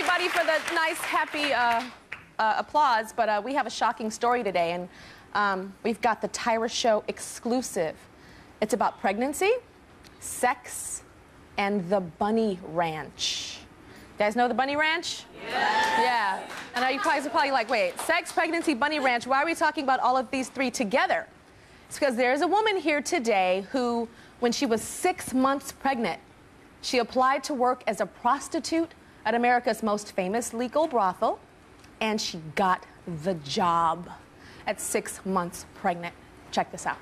everybody, for the nice, happy applause, but we have a shocking story today, and we've got the Tyra Show exclusive. It's about pregnancy, sex, and the Bunny Ranch. You guys know the Bunny Ranch? Yeah. I know you guys are probably like, wait, sex, pregnancy, Bunny Ranch, why are we talking about all of these three together? It's because there's a woman here today who, when she was 6 months pregnant, she applied to work as a prostitute at America's most famous legal brothel, and she got the job at 6 months pregnant. Check this out.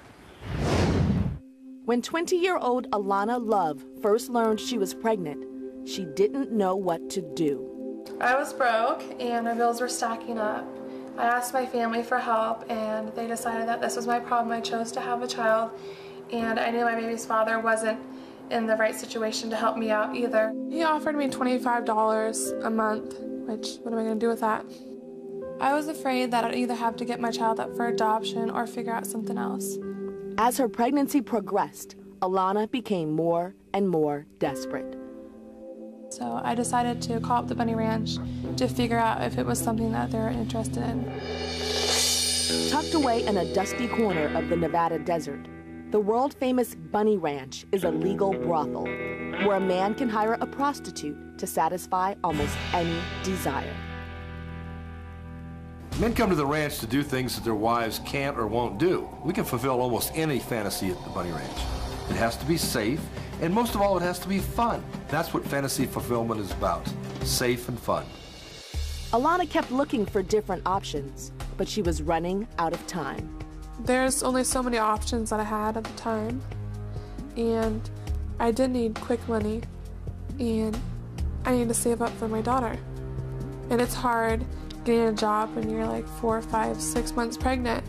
When 20-year-old Alana Love first learned she was pregnant, she didn't know what to do. I was broke and my bills were stacking up. I asked my family for help and they decided that this was my problem. I chose to have a child and I knew my baby's father wasn't in the right situation to help me out either. He offered me $25 a month, which what am I going to do with that? I was afraid that I'd either have to get my child up for adoption or figure out something else. As her pregnancy progressed, Alana became more and more desperate. So I decided to call up the Bunny Ranch to figure out if it was something that they were interested in. Tucked away in a dusty corner of the Nevada desert, the world-famous Bunny Ranch is a legal brothel where a man can hire a prostitute to satisfy almost any desire. Men come to the ranch to do things that their wives can't or won't do. We can fulfill almost any fantasy at the Bunny Ranch. It has to be safe, and most of all, it has to be fun. That's what fantasy fulfillment is about, safe and fun. Alana kept looking for different options, but she was running out of time. There's only so many options that I had at the time, and I did need quick money, and I needed to save up for my daughter. And it's hard getting a job when you're like 4, 5, 6 months pregnant.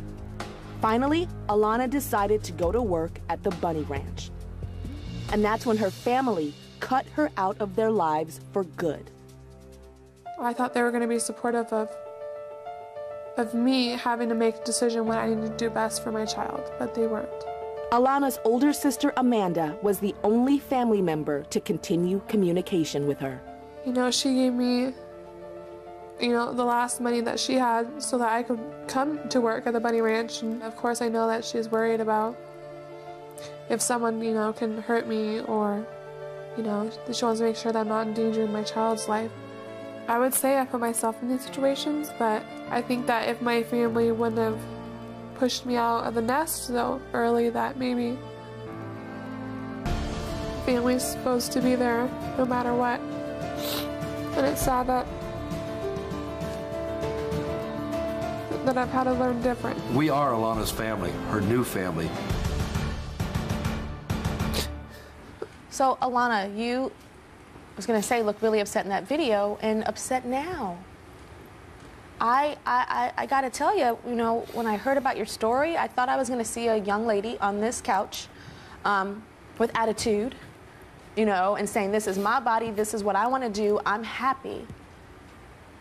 Finally, Alana decided to go to work at the Bunny Ranch. And that's when her family cut her out of their lives for good. I thought they were going to be supportive of me having to make a decision what I needed to do best for my child, but they weren't. Alana's older sister, Amanda, was the only family member to continue communication with her. You know, she gave me, you know, the last money that she had so that I could come to work at the Bunny Ranch. And of course I know that she's worried about if someone, you know, can hurt me or, you know, she wants to make sure that I'm not endangering my child's life. I would say I put myself in these situations, but I think that if my family wouldn't have pushed me out of the nest so early, that maybe family's supposed to be there no matter what. And it's sad that I've had to learn different. We are Alana's family, her new family. So, Alana, you, I was going to say, look really upset in that video, and upset now. I got to tell you, you know, when I heard about your story, I thought I was going to see a young lady on this couch with attitude, you know, and saying, this is my body, this is what I want to do, I'm happy.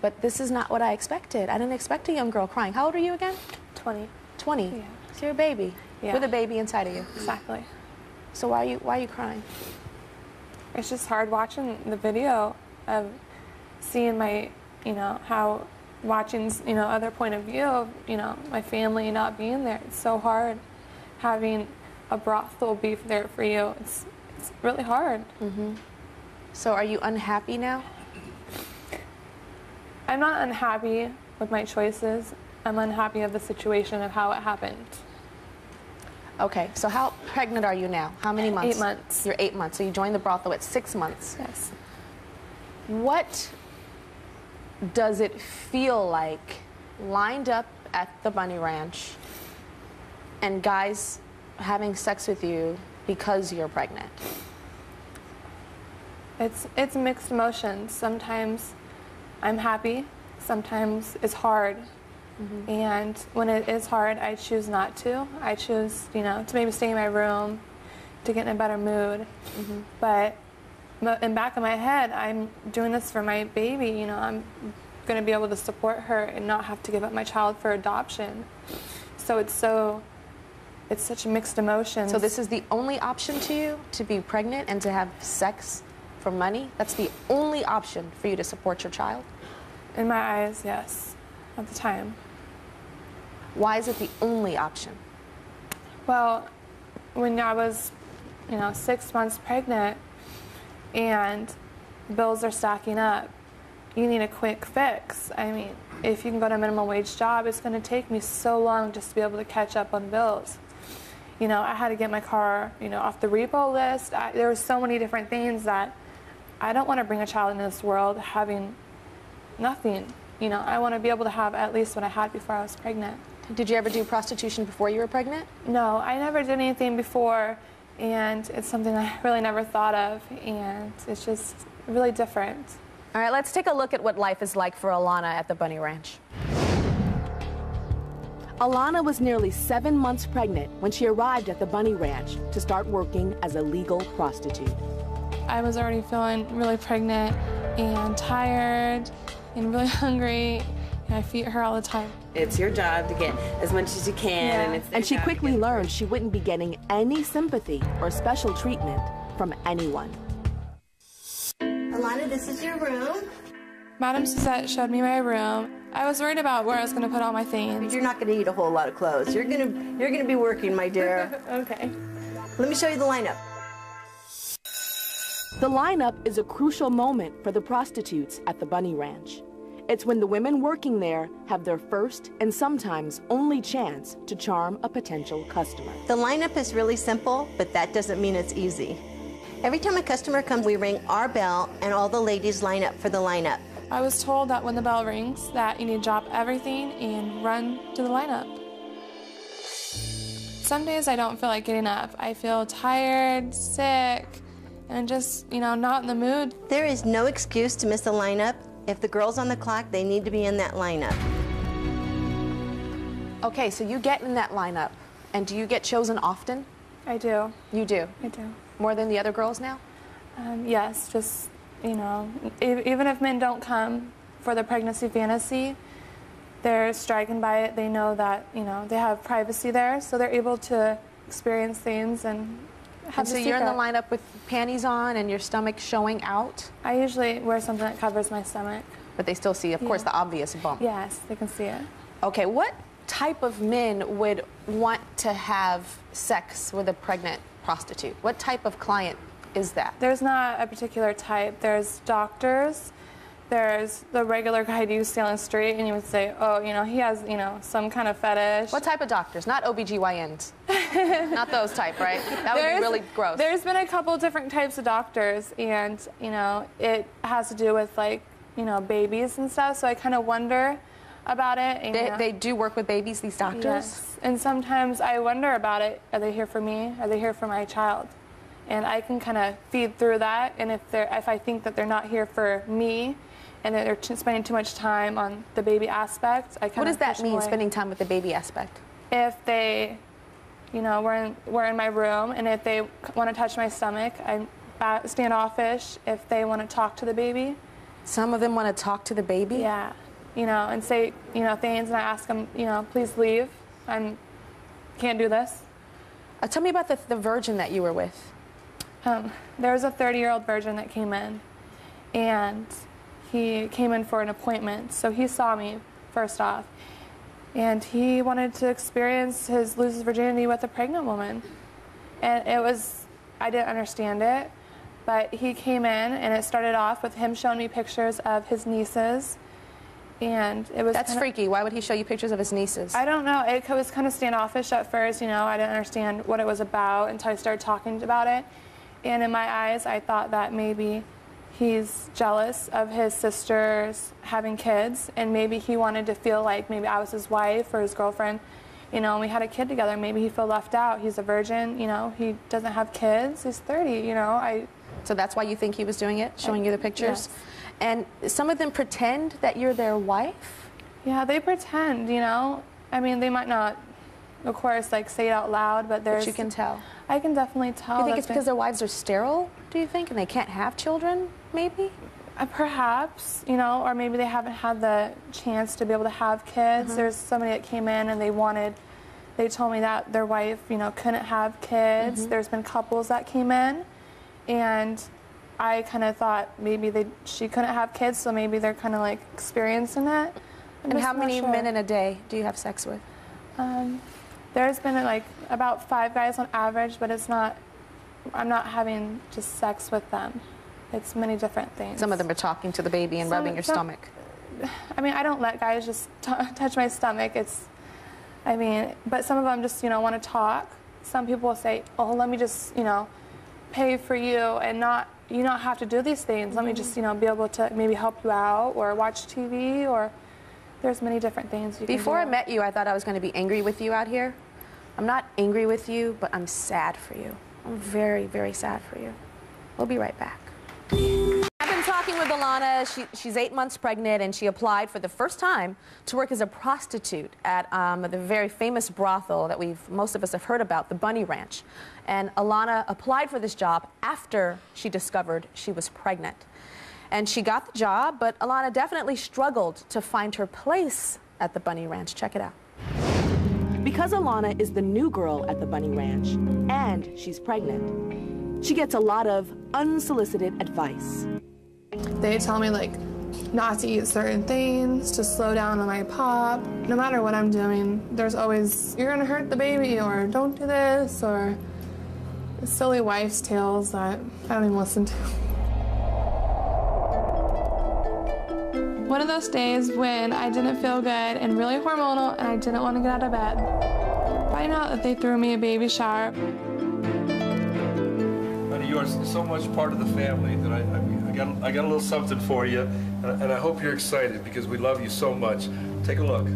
But this is not what I expected. I didn't expect a young girl crying. How old are you again? 20. 20? Yeah. So you're a baby. Yeah. With a baby inside of you. Exactly. So why are you crying? It's just hard watching the video of seeing my, you know, how watching, you know, other point of view of, you know, my family not being there. It's so hard having a brothel be there for you. It's really hard. Mm-hmm. So are you unhappy now? I'm not unhappy with my choices. I'm unhappy of the situation of how it happened. Okay, so how pregnant are you now? How many months? 8 months. You're 8 months, so you joined the brothel at 6 months. Yes. What does it feel like lined up at the Bunny Ranch and guys having sex with you because you're pregnant? It's mixed emotions. Sometimes I'm happy, sometimes it's hard. Mm-hmm. And when it is hard, I choose not to. I choose, you know, to maybe stay in my room, to get in a better mood. Mm-hmm. But in the back of my head, I'm doing this for my baby. You know, I'm going to be able to support her and not have to give up my child for adoption. So it's such mixed emotions. So this is the only option to you, to be pregnant and to have sex for money? That's the only option for you to support your child? In my eyes, yes, at the time. Why is it the only option? Well, when I was, 6 months pregnant and bills are stacking up, you need a quick fix. I mean, if you can go to a minimum wage job, it's going to take me so long just to be able to catch up on bills. I had to get my car, off the repo list. There were so many different things that I don't want to bring a child into this world having nothing. I want to be able to have at least what I had before I was pregnant. Did you ever do prostitution before you were pregnant? No, I never did anything before, and it's something I really never thought of, and it's just really different. All right, let's take a look at what life is like for Alana at the Bunny Ranch. Alana was nearly 7 months pregnant when she arrived at the Bunny Ranch to start working as a legal prostitute. I was already feeling really pregnant and tired and really hungry, and I feed her all the time. It's your job to get as much as you can, Yeah. And she quickly learned she wouldn't be getting any sympathy or special treatment from anyone. Alana, this is your room. Madam Suzette showed me my room. I was worried about where I was going to put all my things. You're not going to need a whole lot of clothes. You're gonna be working, my dear. Okay. Let me show you the lineup. The lineup is a crucial moment for the prostitutes at the Bunny Ranch. It's when the women working there have their first and sometimes only chance to charm a potential customer. The lineup is really simple, but that doesn't mean it's easy. Every time a customer comes, we ring our bell and all the ladies line up for the lineup. I was told that when the bell rings that you need to drop everything and run to the lineup. Some days I don't feel like getting up. I feel tired, sick, and just, not in the mood. There is no excuse to miss a lineup. If the girl's on the clock, they need to be in that lineup. Okay, so you get in that lineup, and do you get chosen often? I do. You do? I do. More than the other girls now? Yes, just, even if men don't come for the pregnancy fantasy, they're stricken by it. They know that, they have privacy there, so they're able to experience things and have And so you're in the lineup with panties on and your stomach showing out? I usually wear something that covers my stomach. But they still see, of course, the obvious bump. Yes, they can see it. Okay, what type of men would want to have sex with a pregnant prostitute? What type of client is that? There's not a particular type. There's doctors. There's the regular guy you see on the street and you would say, oh, he has, some kind of fetish. What type of doctors? Not OBGYNs. Not those type, right? That would be really gross. There's been a couple different types of doctors, and, it has to do with, babies and stuff, so I kind of wonder about it. And, they do work with babies, these doctors? Yes, and sometimes I wonder about it. Are they here for me? Are they here for my child? And I can kind of feed through that, and if I think that they're not here for me, and that they're spending too much time on the baby aspect, I kind of What does that push mean, away. spending time with the baby aspect? If they, we're in my room, and if they want to touch my stomach, I'm standoffish. If they want to talk to the baby. Some of them want to talk to the baby? Yeah, and say, things, and I ask them, please leave. I can't do this. Tell me about the virgin that you were with. There was a 30-year-old virgin that came in, and he came in for an appointment. So he saw me, first off, and he wanted to lose his virginity with a pregnant woman. And I didn't understand it, but he came in, and it started off with him showing me pictures of his nieces, and it was That's freaky. Why would he show you pictures of his nieces? I don't know. It was kind of standoffish at first, I didn't understand what it was about until I started talking about it. And in my eyes, I thought that maybe he's jealous of his sisters having kids, and maybe he wanted to feel like maybe I was his wife or his girlfriend, and we had a kid together. Maybe he felt left out. He's a virgin, he doesn't have kids. He's 30, So that's why you think he was doing it, showing you the pictures? Yes. And some of them pretend that you're their wife? Yeah, they pretend, I mean, they might not, of course, say it out loud, but But you can tell. I can definitely tell. Do you think that it's because their wives are sterile, do you think, and they can't have children, maybe? Perhaps, or maybe they haven't had the chance to be able to have kids. There's somebody that came in and they told me that their wife, couldn't have kids. There's been couples that came in, and I kind of thought maybe she couldn't have kids, so maybe they're kind of like experiencing it. And how many men in a day do you have sex with? There's been like about 5 guys on average, but I'm not having just sex with them. It's many different things. Some of them are talking to the baby and rubbing your stomach. I mean, I don't let guys just touch my stomach. But some of them just, want to talk. Some people will say, oh, let me just, pay for you and you not have to do these things. Let me just, be able to maybe help you out or watch TV, or there's many different things you can do. Before I met you, I thought I was going to be angry with you out here. I'm not angry with you, but I'm sad for you. I'm very, very sad for you. We'll be right back. I've been talking with Alana. She's 8 months pregnant, and she applied for the first time to work as a prostitute at the very famous brothel that most of us have heard about, the Bunny Ranch. And Alana applied for this job after she discovered she was pregnant. And she got the job, but Alana definitely struggled to find her place at the Bunny Ranch. Check it out. Because Alana is the new girl at the Bunny Ranch, and she's pregnant, she gets a lot of unsolicited advice. They tell me, like, not to eat certain things, to slow down on my pop. No matter what I'm doing, there's always, you're gonna hurt the baby, or don't do this, or silly wife's tales that I don't even listen to. One of those days when I didn't feel good and really hormonal and I didn't want to get out of bed. Find out that they threw me a baby shower. Honey, you are so much part of the family that I got a little something for you, and I hope you're excited because we love you so much. Take a look.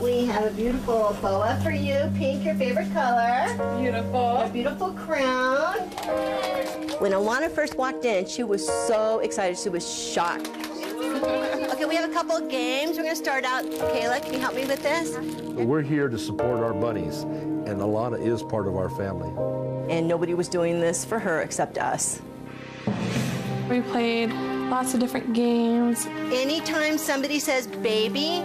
We have a beautiful boa for you, pink, your favorite color. Beautiful. A beautiful crown. When Alana first walked in, she was so excited. She was shocked. Okay, we have a couple of games. We're going to start out. Kayla, can you help me with this? We're here to support our bunnies, and Alana is part of our family. And nobody was doing this for her except us. We played lots of different games. Anytime somebody says baby,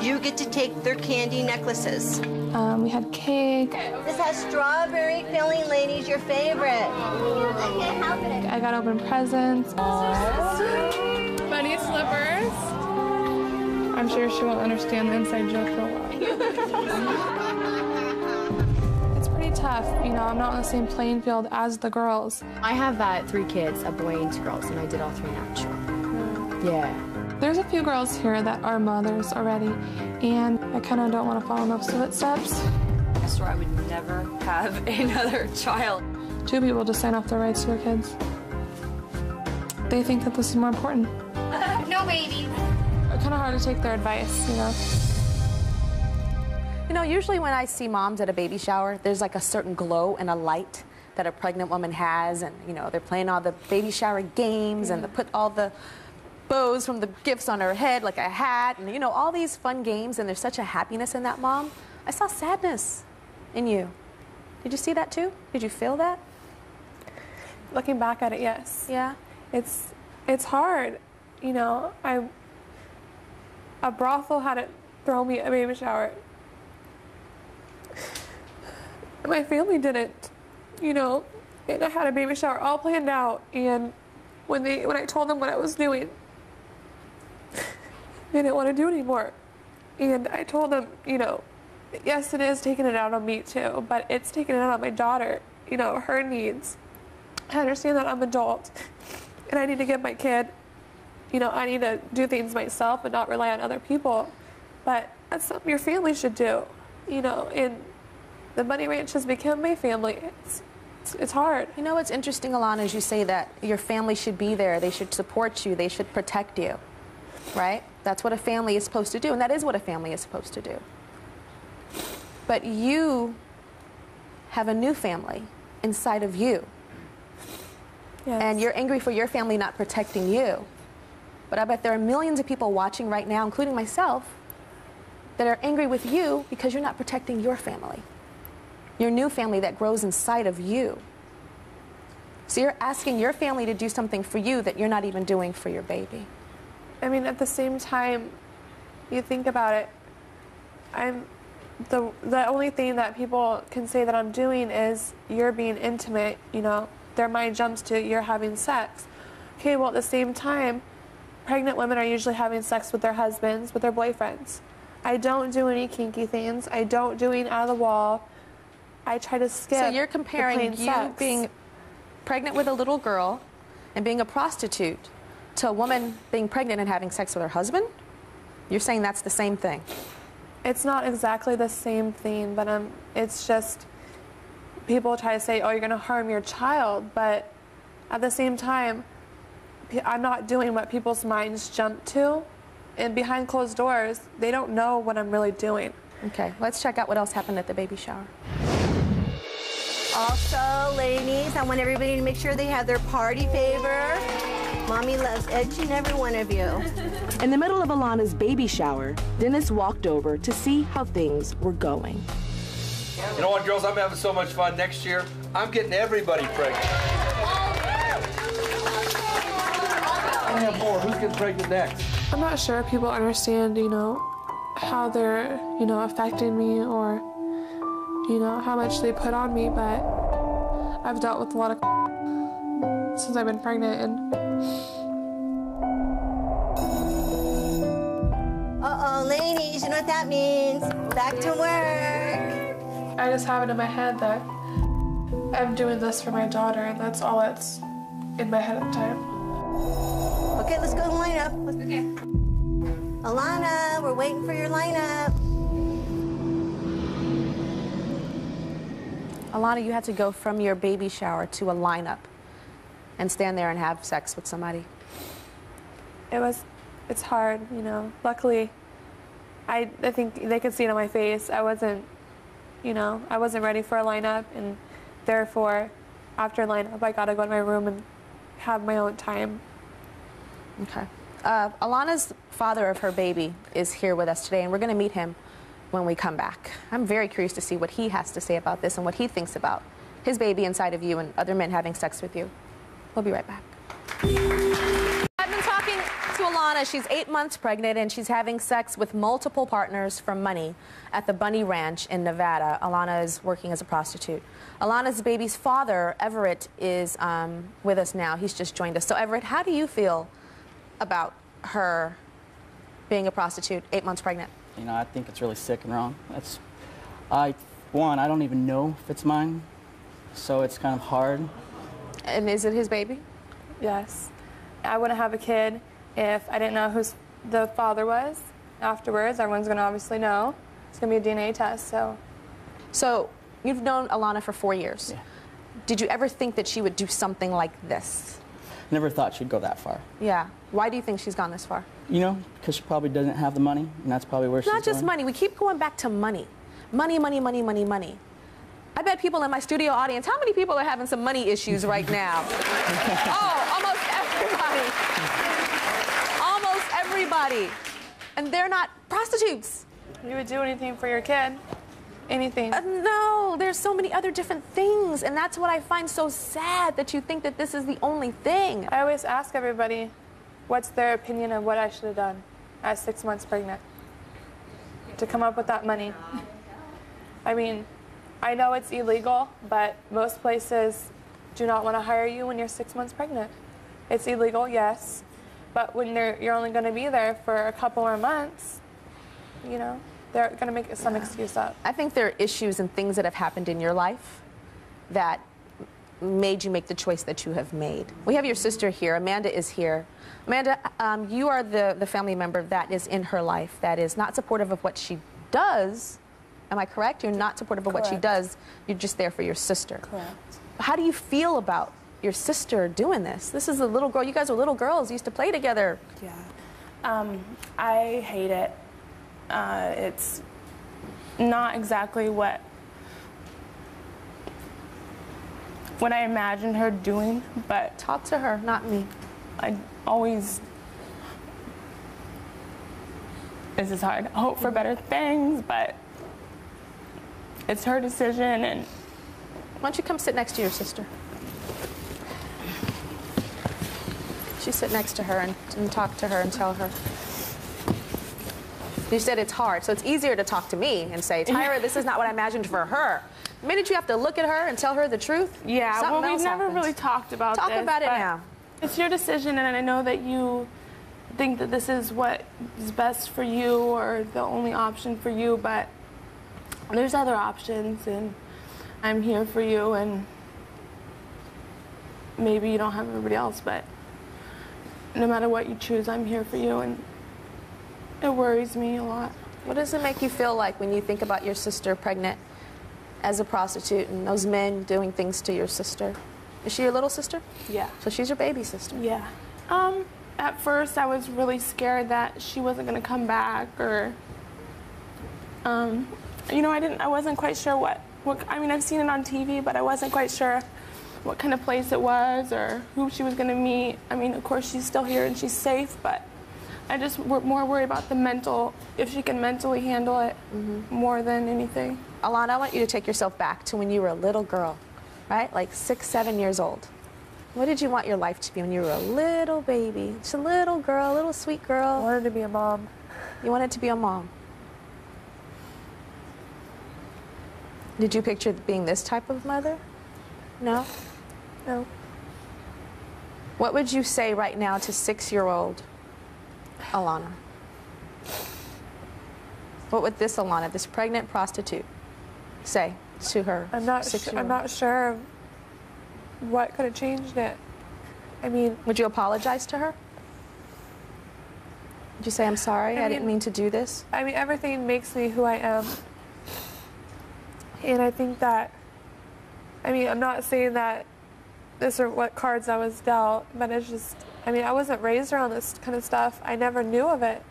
you get to take their candy necklaces. We had cake. This has strawberry filling, ladies, your favorite. I can't help it. I got open presents. Bunny slippers. I'm sure she won't understand the inside joke for a while. It's pretty tough. I'm not on the same playing field as the girls. I have 3 kids, a boy and 2 girls, and I did all 3 natural. Yeah. There's a few girls here that are mothers already, and I kind of don't want to follow in those footsteps. I swore I would never have another child. 2 people just sign off their rights to their kids. They think that this is more important. No babies. It's kind of hard to take their advice, Usually when I see moms at a baby shower, there's like a certain glow and a light that a pregnant woman has, and, they're playing all the baby shower games, and they put all the bows from the gifts on her head like a hat, and all these fun games, and there's such a happiness in that, Mom. I saw sadness in you. Did you see that too? Did you feel that? Looking back at it, yes. Yeah. It's hard. A brothel had to throw me a baby shower. My family didn't, and I had a baby shower all planned out, and when I told them what I was doing, they didn't want to do it anymore. And I told them, yes, it is taking it out on me too, but it's taking it out on my daughter, her needs. I understand that I'm an adult, and I need to give my kid, I need to do things myself and not rely on other people. But that's something your family should do, and the Bunny Ranch has become my family. It's hard. What's interesting, Alana, is you say that your family should be there. They should support you. They should protect you, right? That's what a family is supposed to do, and that is what a family is supposed to do. But you have a new family inside of you. Yes. And you're angry for your family not protecting you. But I bet there are millions of people watching right now, including myself, that are angry with you because you're not protecting your family. Your new family that grows inside of you. So you're asking your family to do something for you that you're not even doing for your baby. At the same time, you think about it, I'm the only thing that people can say that I'm doing is you're being intimate, you know, their mind jumps to you're having sex. Okay, well at the same time, pregnant women are usually having sex with their husbands, with their boyfriends. I don't do any kinky things. I don't do any out of the wall. I try to skip. So you're comparing you sex. being pregnant with a little girl and being a prostitute to a woman being pregnant and having sex with her husband? You're saying that's the same thing? It's not exactly the same thing, but it's just people try to say, oh, you're going to harm your child, but at the same time, I'm not doing what people's minds jump to, and behind closed doors, they don't know what I'm really doing. Okay, let's check out what else happened at the baby shower. Also, ladies, I want everybody to make sure they have their party favor. Mommy loves each and every one of you. In the middle of Alana's baby shower, Dennis walked over to see how things were going. You know what, girls? I'm having so much fun. Next year, I'm getting everybody pregnant. I have more. Who's getting pregnant next? I'm not sure if people understand, you know, how they're, you know, affecting me or, you know, how much they put on me, but I've dealt with a lot of since I've been pregnant, and uh-oh, ladies, you know what that means. Back to work. I just have it in my head that I'm doing this for my daughter, and that's all that's in my head at the time. Okay, let's go to the lineup. Okay. Alana, we're waiting for your lineup. Alana, you had to go from your baby shower to a lineup and stand there and have sex with somebody. It's hard, you know. Luckily, I think they could see it on my face. I wasn't, you know, I wasn't ready for a lineup, and therefore, after a lineup, I gotta go to my room and have my own time. Okay. Alana's father of her baby is here with us today, and we're gonna meet him when we come back. I'm very curious to see what he has to say about this and what he thinks about his baby inside of you and other men having sex with you. We'll be right back. I've been talking to Alana. She's 8 months pregnant, and she's having sex with multiple partners for money at the Bunny Ranch in Nevada. Alana is working as a prostitute. Alana's baby's father, Everett, is with us now. He's just joined us. So, Everett, how do you feel about her being a prostitute, 8 months pregnant? You know, I think it's really sick and wrong. I don't even know if it's mine, so it's kind of hard. And is it his baby? Yes. I wouldn't have a kid if I didn't know who the father was. Afterwards, everyone's going to obviously know. It's going to be a DNA test, so. So, you've known Alana for 4 years. Yeah. Did you ever think that she would do something like this? Never thought she'd go that far. Yeah. Why do you think she's gone this far? You know, because she probably doesn't have the money, and that's probably where she's Not just going. money. We keep going back to money. Money, money, money, money, money. I bet people in my studio audience, how many people are having some money issues right now? Oh, almost everybody. Almost everybody. And they're not prostitutes. You would do anything for your kid. Anything. No, there's so many other different things, and that's what I find so sad, that you think that this is the only thing. I always ask everybody what's their opinion of what I should have done at 6 months pregnant to come up with that money. I mean, I know it's illegal, but most places do not want to hire you when you're 6 months pregnant. It's illegal, yes, but when you're only going to be there for a couple more months, you know, they're going to make some excuse up. I think there are issues and things that have happened in your life that made you make the choice that you have made. We have your sister here. Amanda is here. Amanda, you are the family member that is in her life that is not supportive of what she does. Am I correct? You're not supportive of what she does. You're just there for your sister. Correct. How do you feel about your sister doing this? This is a little girl. You guys were little girls. You used to play together. Yeah. I hate it. It's not exactly what I imagined her doing, but Talk to her, not me. I always, this is hard, I hope for better things, but it's her decision. And Why don't you come sit next to your sister? You sit next to her and talk to her and tell her. You said it's hard, so it's easier to talk to me and say, Tyra, this is not what I imagined for her. The minute you have to look at her and tell her the truth, yeah, well, we've never happens. really talked about Talk this. about it now. It's your decision, and I know that you think that this is what is best for you or the only option for you, but there's other options, and I'm here for you, and maybe you don't have everybody else, but no matter what you choose, I'm here for you, and it worries me a lot. What does it make you feel like when you think about your sister pregnant as a prostitute and those men doing things to your sister? Is she your little sister? Yeah. So she's your baby sister? Yeah. At first, I was really scared that she wasn't going to come back, or, you know, I wasn't quite sure what, I mean, I've seen it on TV, but I wasn't quite sure what kind of place it was or who she was going to meet. I mean, of course, she's still here and she's safe, but I just more worried about the mental, if she can mentally handle it more than anything. Alana, I want you to take yourself back to when you were a little girl, right? Like 6, 7 years old. What did you want your life to be when you were a little baby? Just a little girl, a little sweet girl. I wanted to be a mom. You wanted to be a mom. Did you picture being this type of mother? No? No. What would you say right now to 6-year-old Alana? What would this Alana, this pregnant prostitute, say to her? I'm not 6-year-old? I'm not sure what could have changed it. I mean, would you apologize to her? Would you say, I'm sorry, I didn't mean to do this? I mean, everything makes me who I am. And I think that, I mean, I'm not saying that this are what cards I was dealt, but it's just, I mean, I wasn't raised around this kind of stuff. I never knew of it.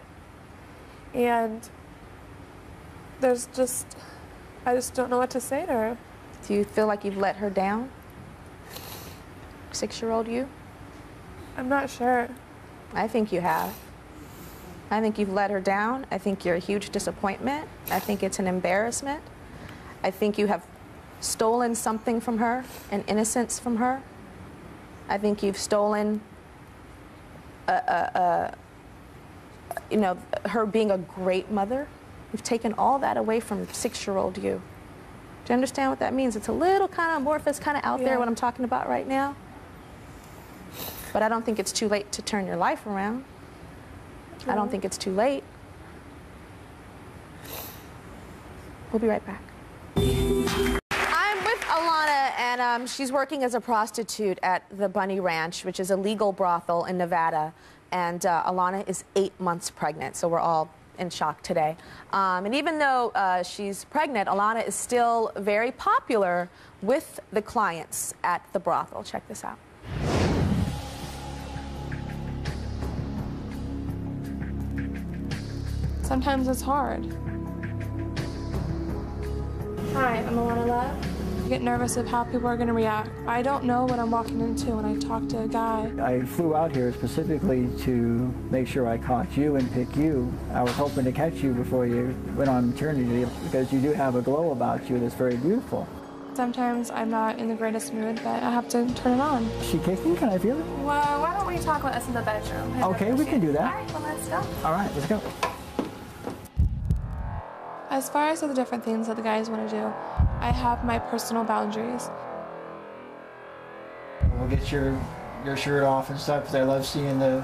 And there's just, I just don't know what to say to her. Do you feel like you've let her down? 6-year-old you? I'm not sure. I think you have. I think you've let her down. I think you're a huge disappointment. I think it's an embarrassment. I think you have stolen something from her, an innocence from her. I think you've stolen, you know, her being a great mother. You've taken all that away from 6-year-old you. Do you understand what that means? It's a little kind of amorphous, kind of out there, what I'm talking about right now. But I don't think it's too late to turn your life around. I don't think it's too late. We'll be right back. I'm with Alana, and she's working as a prostitute at the Bunny Ranch, which is a legal brothel in Nevada. And Alana is 8 months pregnant, so we're all in shock today. And even though she's pregnant, Alana is still very popular with the clients at the brothel. Check this out. Sometimes it's hard. Hi, I'm Alana Love. I get nervous of how people are going to react. I don't know what I'm walking into when I talk to a guy. I flew out here specifically to make sure I caught you and pick you. I was hoping to catch you before you went on maternity leave because you do have a glow about you that's very beautiful. Sometimes I'm not in the greatest mood, but I have to turn it on. Is she kicking? Can I feel it? Well, why don't we talk about us in the bedroom? Okay, we can do that. All right, well, let's go. All right, let's go. As far as the different things that the guys want to do, I have my personal boundaries. We'll get your shirt off and stuff because I love seeing the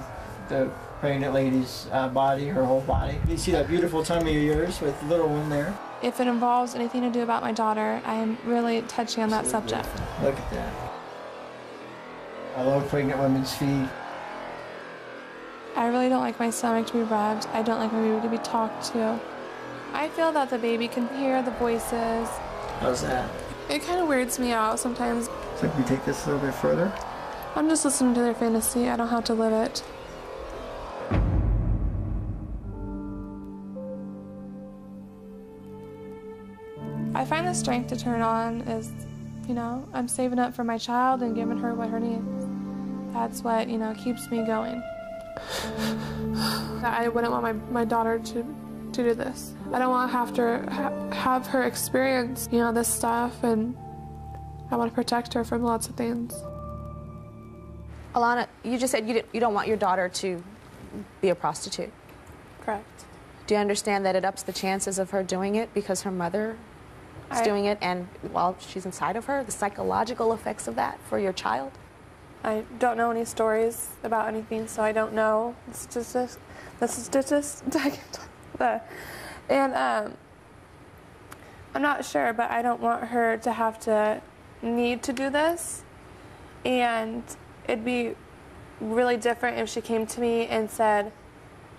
pregnant lady's body, her whole body. You see that beautiful tummy of yours with the little one there? If it involves anything to do about my daughter, I am really touchy on that subject. Look at that. I love pregnant women's feet. I really don't like my stomach to be rubbed. I don't like my baby to be talked to. I feel that the baby can hear the voices. How's that? It kind of weirds me out sometimes. So can we take this a little bit further? I'm just listening to their fantasy. I don't have to live it. I find the strength to turn on is, you know, I'm saving up for my child and giving her what her needs. That's what, you know, keeps me going. I wouldn't want my daughter to do this. I don't want to have to have her experience, you know, this stuff, and I want to protect her from lots of things. Alana, you just said you don't want your daughter to be a prostitute. Correct. Do you understand that it ups the chances of her doing it because her mother is doing it, and while she's inside of her, the psychological effects of that for your child? I don't know any stories about anything, so I don't know the statistics. And I'm not sure, but I don't want her to have to need to do this. And it'd be really different if she came to me and said,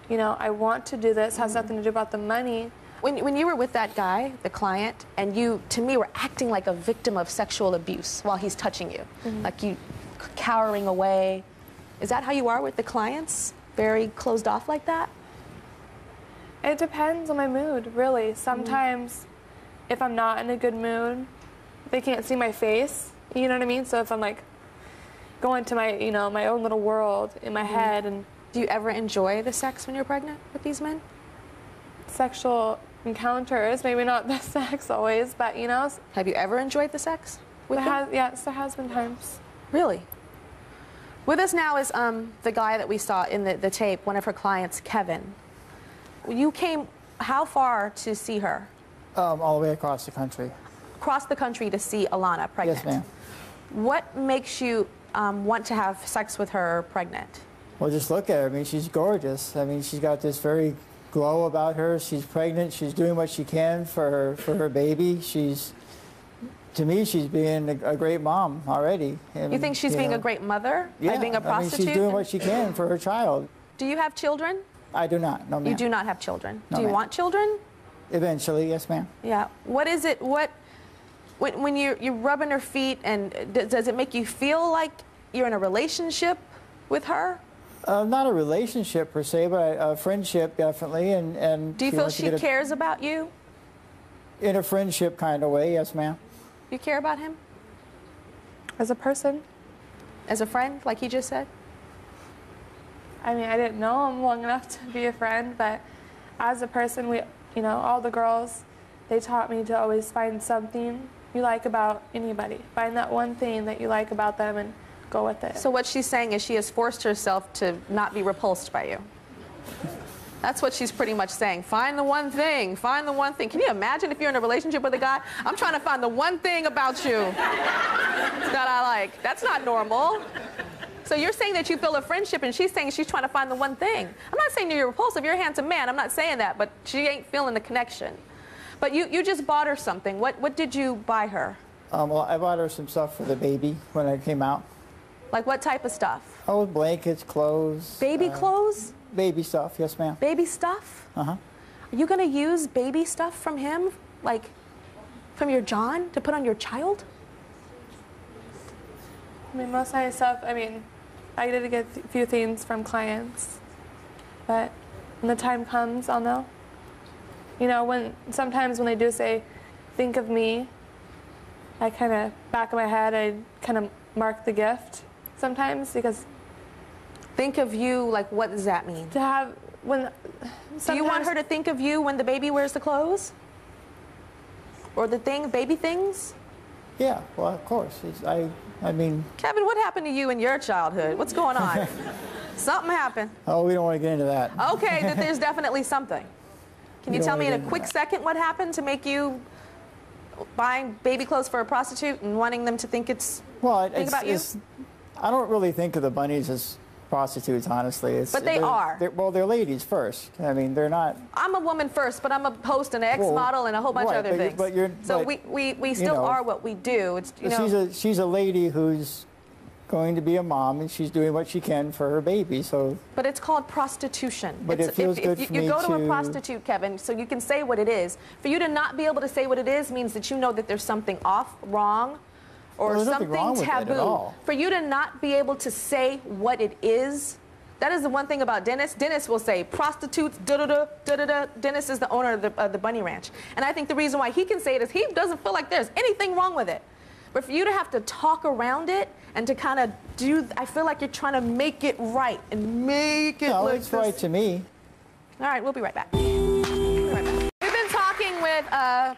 you know, I want to do this, has nothing to do about the money. When you were with that guy, the client, and you, to me, were acting like a victim of sexual abuse while he's touching you, like you cowering away, is that how you are with the clients? Very closed off like that? It depends on my mood, really. Sometimes, if I'm not in a good mood, they can't see my face, you know what I mean? So if I'm like going to my, you know, my own little world in my head. And do you ever enjoy the sex when you're pregnant with these men? Sexual encounters, maybe not the sex always, but you know. Have you ever enjoyed the sex with them? Yes, there has been times. Really? With us now is the guy that we saw in the tape, one of her clients, Kevin. You came how far to see her? All the way across the country. Across the country to see Alana pregnant? Yes, ma'am. What makes you want to have sex with her pregnant? Well, just look at her. I mean, she's gorgeous. I mean, she's got this very glow about her. She's pregnant. She's doing what she can for her baby. To me, she's being a great mom already. And, you think she's being a great mother by being a prostitute? I mean, she's doing what she can for her child. Do you have children? I do not, no ma'am. You do not have children? No, do you want children? Eventually, yes ma'am. Yeah. What is it, when you're rubbing her feet, and does it make you feel like you're in a relationship with her? Not a relationship per se, but a friendship definitely. And do you feel she cares about you? In a friendship kind of way, yes ma'am. You care about him? As a person? As a friend, like he just said? I mean, I didn't know him long enough to be a friend, but as a person, you know, all the girls, they taught me to always find something you like about anybody. Find that one thing that you like about them and go with it. So what she's saying is she has forced herself to not be repulsed by you. That's what she's pretty much saying. Find the one thing. Find the one thing. Can you imagine if you're in a relationship with a guy? I'm trying to find the one thing about you that I like. That's not normal. So you're saying that you feel a friendship, and she's saying she's trying to find the one thing. I'm not saying you're repulsive. You're a handsome man. I'm not saying that, but she ain't feeling the connection. But you just bought her something. What did you buy her? Well, I bought her some stuff for the baby when I came out. Like what type of stuff? Oh, blankets, clothes. Baby clothes? Baby stuff, yes ma'am. Baby stuff? Uh-huh. Are you going to use baby stuff from him, like from your John, to put on your child? I mean, most of my stuff, I mean, I did get a few things from clients, but when the time comes, I'll know. You know, sometimes when they do say, think of me, I kind of, back of my head, I kind of mark the gift sometimes, because... Think of you, like what does that mean? To have, do you want her to think of you when the baby wears the clothes? Or the baby things? Yeah, well, of course. I mean... Kevin, what happened to you in your childhood? What's going on? Something happened. Oh, we don't want to get into that. Okay, there's definitely something. Can you tell me in a quick second what happened to make you buying baby clothes for a prostitute and wanting them to think think about you? I don't really think of the bunnies as prostitutes, honestly. But they are. They're ladies first. I mean, they're not... I'm a woman first, but I'm a host and an ex-model and a whole bunch of other things. We still are what we do. It's, you know, she's a lady who's going to be a mom, and she's doing what she can for her baby, so... But it's called prostitution. But it feels good for me to... You go to a prostitute, Kevin, so you can say what it is. For you to not be able to say what it is means that you know that there's something off, wrong, or something taboo. For you to not be able to say what it is, that is the one thing about Dennis. Dennis will say prostitutes, da-da-da, da-da-da. Dennis is the owner of the Bunny Ranch. And I think the reason why he can say it is he doesn't feel like there's anything wrong with it. But for you to have to talk around it and to kind of I feel like you're trying to make it right and make it look... No, it's right to me. All right, we'll be right back. We've been talking with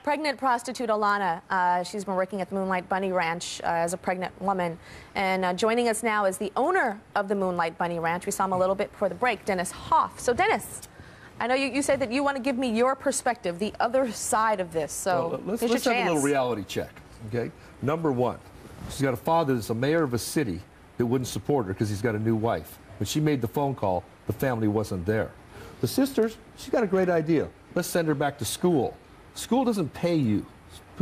pregnant prostitute Alana. She's been working at the Moonlight Bunny Ranch as a pregnant woman. And joining us now is the owner of the Moonlight Bunny Ranch. We saw him a little bit before the break, Dennis Hoff. So Dennis, I know you said that you want to give me your perspective, the other side of this. So well, let's have a little reality check, okay? Number one, she's got a father that's a mayor of a city that wouldn't support her because he's got a new wife. When she made the phone call, the family wasn't there. The sisters, she's got a great idea. Let's send her back to school. School doesn't pay you.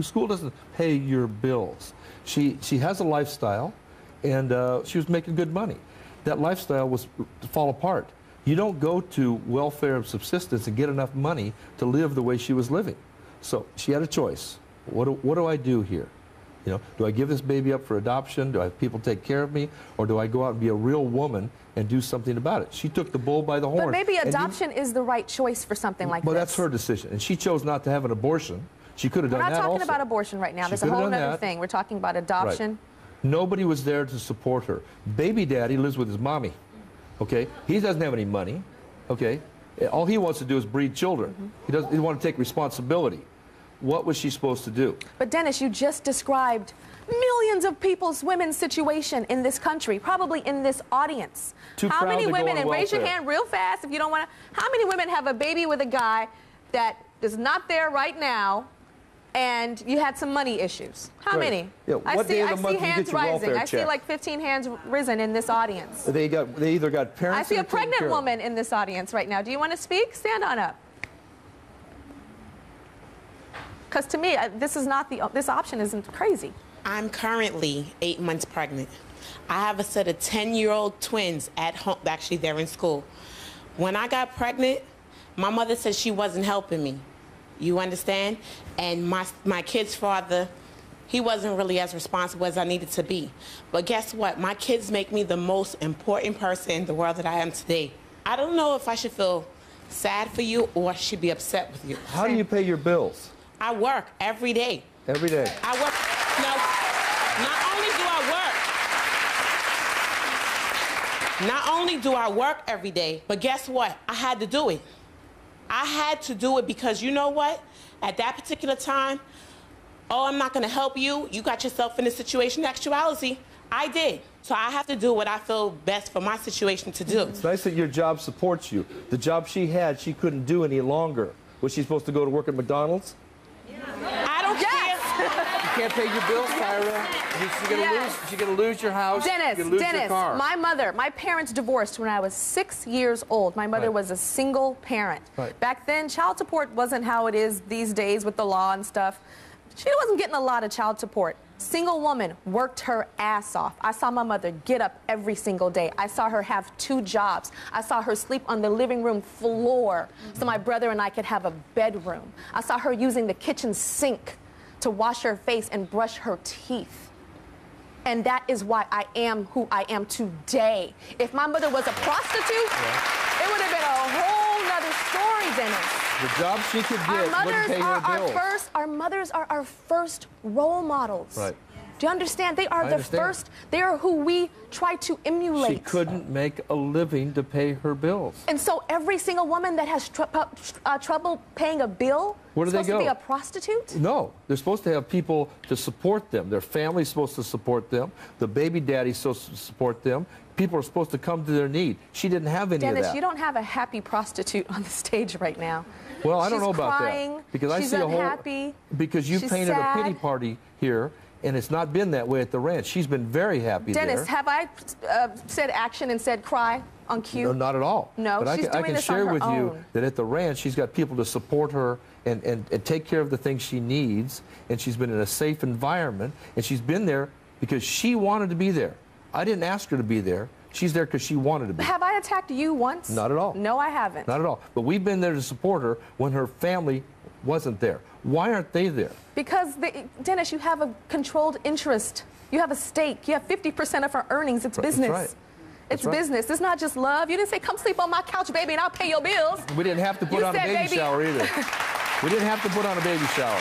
School doesn't pay your bills. She has a lifestyle, and she was making good money. That lifestyle was to fall apart. You don't go to welfare and subsistence and get enough money to live the way she was living. So she had a choice. What do I do here? You know, do I give this baby up for adoption? Do I have people take care of me? Or do I go out and be a real woman and do something about it? She took the bull by the horn. But maybe adoption is the right choice for something like this. Well, that's her decision. And she chose not to have an abortion. She could have done that also. We're not talking about abortion right now. There's a whole other thing. We're talking about adoption. Right. Nobody was there to support her. Baby daddy lives with his mommy. Okay? He doesn't have any money. Okay? All he wants to do is breed children. He doesn't want to take responsibility. What was she supposed to do? But Dennis, you just described millions of people's women's situation in this country, probably in this audience. How many women, and raise your hand real fast if you don't want to, how many women have a baby with a guy that is not there right now and you had some money issues? How many? Yeah, I see hands rising. I see like 15 hands risen in this audience. They either got parents. I see a pregnant woman in this audience right now. Do you want to speak? Stand on up. Because to me, this option isn't crazy. I'm currently 8 months pregnant. I have a set of 10-year-old twins at home. Actually, they're in school. When I got pregnant, my mother said she wasn't helping me. You understand? And my kid's father, he wasn't really as responsible as I needed to be. But guess what? My kids make me the most important person in the world that I am today. I don't know if I should feel sad for you or I should be upset with you. How do you pay your bills? I work every day. Every day? I work. No, not only do I work every day, but guess what? I had to do it. I had to do it because you know what? At that particular time, oh, I'm not going to help you. You got yourself in this situation. In actuality, I did. So I have to do what I feel best for my situation to do. It's nice that your job supports you. The job she had, she couldn't do any longer. Was she supposed to go to work at McDonald's? I don't care. You can't pay your bills, Tyra. You're going to lose your house. Dennis, your car. My parents divorced when I was 6 years old. My mother was a single parent. Back then, child support wasn't how it is these days with the law and stuff. She wasn't getting a lot of child support. Single woman, worked her ass off. I saw my mother get up every single day. I saw her have 2 jobs. I saw her sleep on the living room floor so my brother and I could have a bedroom. I saw her using the kitchen sink to wash her face and brush her teeth. And that is why I am who I am today. If my mother was a prostitute, it would have been a whole nother story, Dennis. The job she could get wouldn't pay her bills. Our mothers are our first role models. Right. Do you understand? They are the first. They are who we try to emulate. She couldn't make a living to pay her bills. And so every single woman that has trouble paying a bill is supposed to be a prostitute? No. They're supposed to have people to support them. Their family's supposed to support them. The baby daddy's supposed to support them. People are supposed to come to their need. She didn't have any of that. Dennis, you don't have a happy prostitute on the stage right now. Well, I don't know about crying, that. Because she's I see unhappy, because you painted a pity party here, and it's not been that way at the ranch. She's been very happy Dennis, there. have I said action and said cry on cue? No, not at all. No, but she's I can share with you that at the ranch, she's got people to support her and take care of the things she needs, and she's been in a safe environment, and she's been there because she wanted to be there. I didn't ask her to be there. She's there because she wanted to be. Have I attacked you once? Not at all. No, I haven't. Not at all. But we've been there to support her when her family wasn't there. Why aren't they there? Because, Dennis, you have a controlled interest. You have a stake. You have 50% of her earnings. It's business. That's right. It's business. It's not just love. You didn't say, come sleep on my couch, baby, and I'll pay your bills. We didn't have to put on a baby shower either. We didn't have to put on a baby shower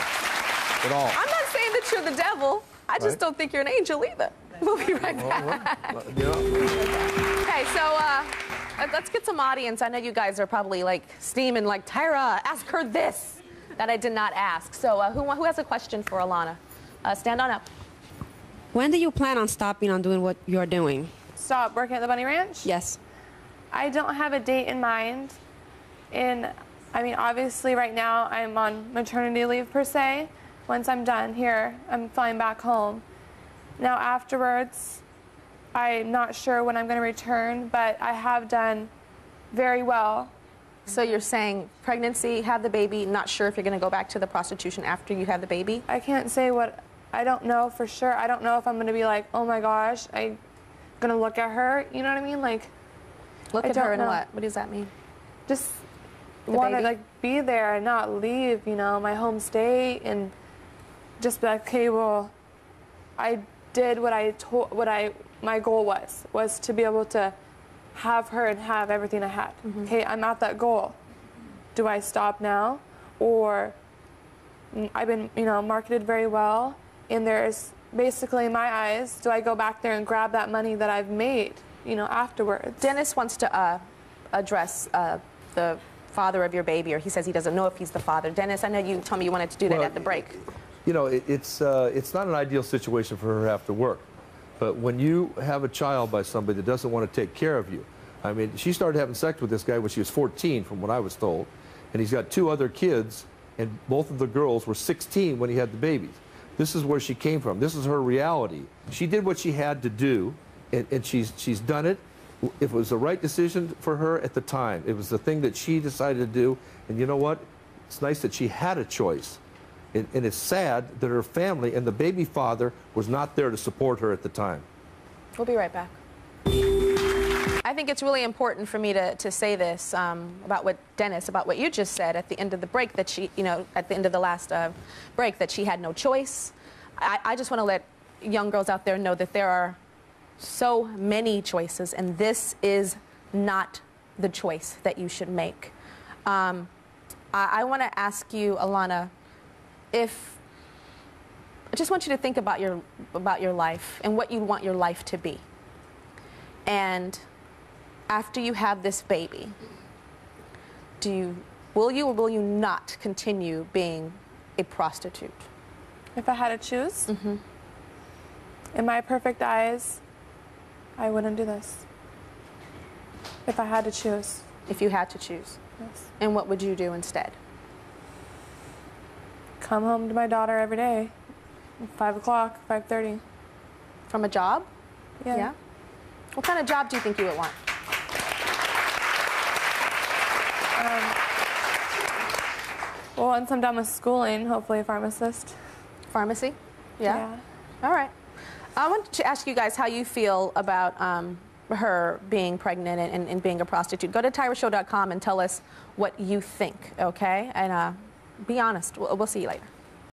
at all. I'm not saying that you're the devil. I just don't think you're an angel either. We'll be right back. Okay, so let's get some audience. I know you guys are probably like steaming, like, Tyra, ask her this that I did not ask. So who has a question for Alana? Stand on up. When do you plan on stopping on doing what you're doing? Stop working at the Bunny Ranch? Yes. I don't have a date in mind. And I mean, obviously right now I'm on maternity leave per se. Once I'm done here, I'm flying back home. Now afterwards, I'm not sure when I'm going to return, but I have done very well. So you're saying pregnancy, have the baby, not sure if you're going to go back to the prostitution after you have the baby? I can't say what, I don't know for sure. I don't know if I'm going to be like, oh my gosh, I'm going to look at her, you know what I mean? Like, look at her and what? What does that mean? Just want to like be there and not leave, you know, my home state, and just be like, okay, well, I did what my goal was to be able to have her and have everything I had. Okay, I'm at that goal. Do I stop now? Or I've been, you know, marketed very well, and there's basically in my eyes, do I go back there and grab that money that I've made, you know, afterwards? Dennis wants to address the father of your baby, or he says he doesn't know if he's the father. Dennis, I know you told me you wanted to do that at the break. You know, it's not an ideal situation for her to have to work. But when you have a child by somebody that doesn't want to take care of you, I mean, she started having sex with this guy when she was 14, from what I was told, and he's got 2 other kids, and both of the girls were 16 when he had the babies. This is where she came from. This is her reality. She did what she had to do, and she's done it. If it was the right decision for her at the time, it was the thing that she decided to do, and you know what? It's nice that she had a choice. And it's sad that her family and the baby father was not there to support her at the time. We'll be right back. I think it's really important for me to say this about what Dennis, about what you just said at the end of the break, that she, you know, at the end of the last break, that she had no choice. I just want to let young girls out there know that there are so many choices, and this is not the choice that you should make. I want to ask you, Alana, I just want you to think about your life and what you want your life to be. And after you have this baby, will you or will you not continue being a prostitute? If I had to choose, in my perfect eyes, I wouldn't do this. If I had to choose. If you had to choose? Yes. And what would you do instead? Come home to my daughter every day, 5 o'clock, 5:30. From a job? Yeah. What kind of job do you think you would want? Well, once I'm done with schooling, hopefully a pharmacist. Pharmacy? Yeah. All right. I want to ask you guys how you feel about her being pregnant and being a prostitute. Go to tyrashow.com and tell us what you think, okay? And be honest. We'll see you later.